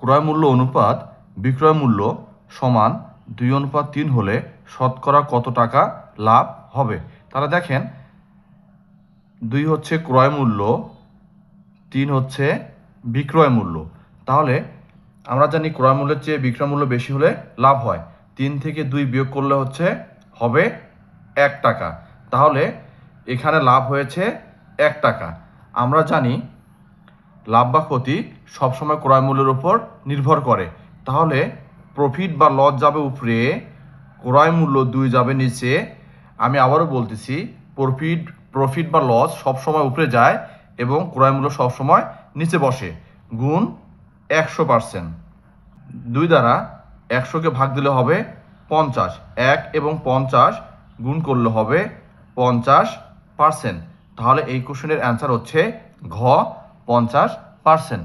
ক্রয় মূল্য অনুপাত বিক্রয় মূল্য সমান 2:3 হলে শতকরা কত টাকা লাভ হবে? তাহলে দেখেন 2 হচ্ছে ক্রয় মূল্য, 3 হচ্ছে বিক্রয় মূল্য। তাহলে আমরা জানি ক্রয় মূল্যের চেয়ে বিক্রয় মূল্য বেশি হলে লাভ হয়। 3 থেকে 2 বিয়োগ করলে হবে 1 টাকা। তাহলে এখানে লাভ হয়েছে 1 টাকা। আমরা জানি লাভ বা ক্ষতি সবসময় ক্রয় মূল্যের উপর নির্ভর করে। তাহলে প্রফিট বা লস যাবে উপরে, ক্রয় মূল্য 2 যাবে নিচে। আমি আবারও বলতেছি, প্রফিট বা লস সবসময় উপরে যায় এবং ক্রয় মূল্য সবসময় নিচে বসে। গুণ 100%। 2 দ্বারা 100কে ভাগ দিলে হবে 50। 1 এবং 50 গুণ করলে হবে 50%। তাহলে এই কোশ্চেনের অ্যান্সার হচ্ছে ঘ 50%।